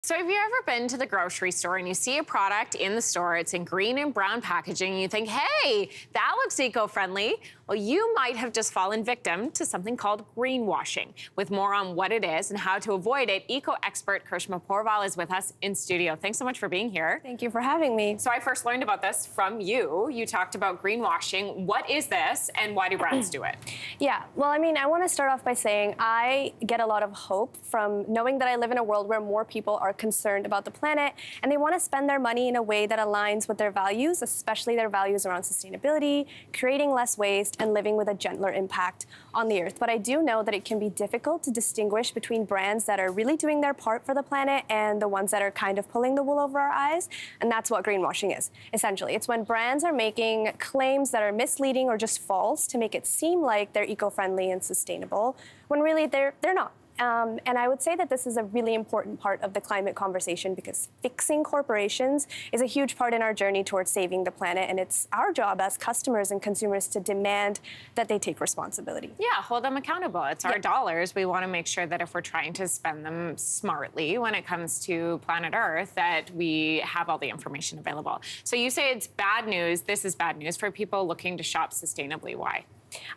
So have you ever been to the grocery store and you see a product in the store, it's in green and brown packaging, and you think, hey, that looks eco-friendly? Well, you might have just fallen victim to something called greenwashing. With more on what it is and how to avoid it, eco-expert Krishma Porval is with us in studio. Thanks so much for being here. Thank you for having me. So I first learned about this from you. You talked about greenwashing. What is this and why do brands do it? Yeah, well, I want to start off by saying I get a lot of hope from knowing that I live in a world where more people are concerned about the planet and they want to spend their money in a way that aligns with their values, especially their values around sustainability, creating less waste, and living with a gentler impact on the earth. But I do know that it can be difficult to distinguish between brands that are really doing their part for the planet and the ones that are kind of pulling the wool over our eyes. And that's what greenwashing is, essentially. It's when brands are making claims that are misleading or just false to make it seem like they're eco-friendly and sustainable, when really they're not. And I would say that this is a really important part of the climate conversation because fixing corporations is a huge part in our journey towards saving the planet. And it's our job as customers and consumers to demand that they take responsibility. Yeah, hold them accountable. It's our dollars. We want to make sure that if we're trying to spend them smartly when it comes to planet Earth, that we have all the information available. So you say it's bad news. This is bad news for people looking to shop sustainably. Why?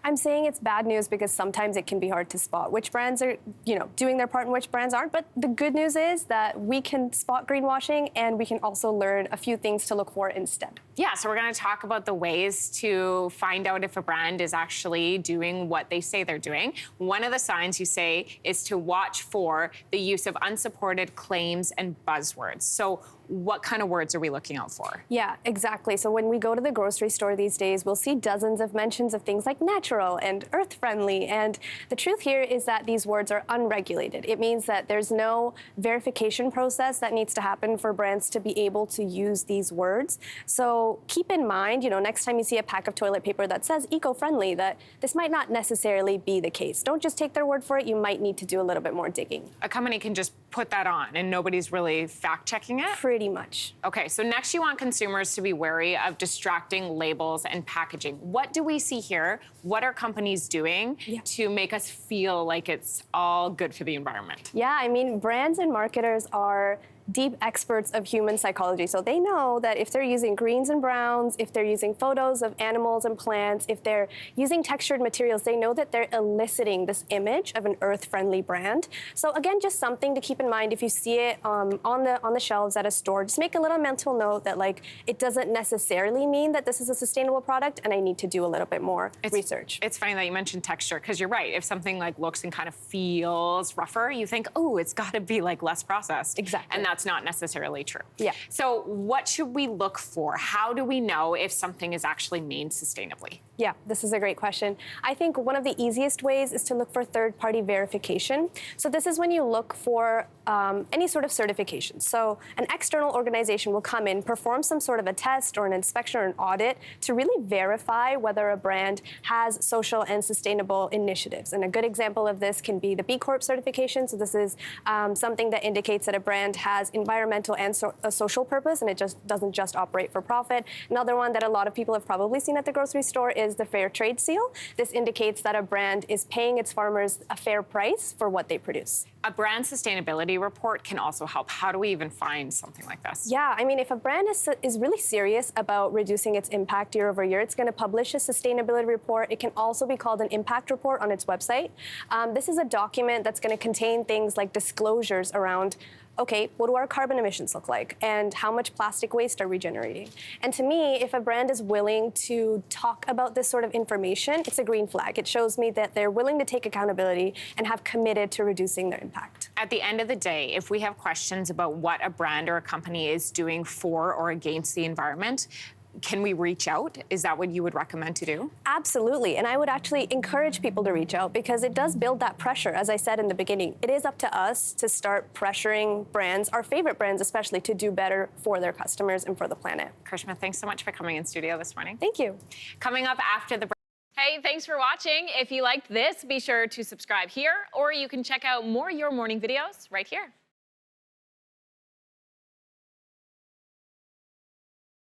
I'm saying it's bad news because sometimes it can be hard to spot which brands are, doing their part and which brands aren't. But the good news is that we can spot greenwashing and we can also learn a few things to look for instead. Yeah, so we're going to talk about the ways to find out if a brand is actually doing what they say they're doing. One of the signs you say is to watch for the use of unsupported claims and buzzwords. So what kind of words are we looking out for? Yeah, exactly. So when we go to the grocery store these days, we'll see dozens of mentions of things like natural and earth-friendly. And the truth here is that these words are unregulated. It means that there's no verification process that needs to happen for brands to be able to use these words. So keep in mind, next time you see a pack of toilet paper that says eco-friendly, that this might not necessarily be the case. Don't just take their word for it. You might need to do a little bit more digging. A company can just put that on and nobody's really fact-checking it? Pretty much. Okay, so next you want consumers to be wary of distracting labels and packaging. What do we see here? What are companies doing to make us feel like it's all good for the environment? Yeah, brands and marketers are deep experts of human psychology. So they know that if they're using greens and browns, if they're using photos of animals and plants, if they're using textured materials, they know that they're eliciting this image of an earth-friendly brand. So again, just something to keep in mind if you see it on the shelves at a store. Just make a little mental note that it doesn't necessarily mean that this is a sustainable product, and I need to do a little bit more research. It's funny that you mentioned texture because you're right. If something looks and kind of feels rougher, you think, oh, it's got to be less processed. Exactly. And that's not necessarily true. Yeah. So what should we look for? How do we know if something is actually made sustainably? Yeah, this is a great question. I think one of the easiest ways is to look for third-party verification. So this is when you look for any sort of certification. So an external organization will come in, perform some sort of a test or an inspection or an audit to really verify whether a brand has social and sustainable initiatives. And a good example of this can be the B Corp certification. So this is something that indicates that a brand has environmental and a social purpose, and it just doesn't just operate for profit. Another one that a lot of people have probably seen at the grocery store is the Fair Trade Seal. This indicates that a brand is paying its farmers a fair price for what they produce. A brand sustainability report can also help. How do we even find something like this? Yeah, if a brand is really serious about reducing its impact year over year, it's going to publish a sustainability report. It can also be called an impact report on its website. This is a document that's going to contain things like disclosures around, okay, what do our carbon emissions look like? And how much plastic waste are we generating? And to me, if a brand is willing to talk about this sort of information, it's a green flag. It shows me that they're willing to take accountability and have committed to reducing their impact. At the end of the day, if we have questions about what a brand or a company is doing for or against the environment, can we reach out? Is that what you would recommend to do? Absolutely. And I would actually encourage people to reach out because it does build that pressure. As I said in the beginning, it is up to us to start pressuring brands, our favorite brands especially, to do better for their customers and for the planet. Krishma, thanks so much for coming in studio this morning. Thank you. Coming up after the break. Hey, thanks for watching. If you liked this, be sure to subscribe here, or you can check out more Your Morning videos right here.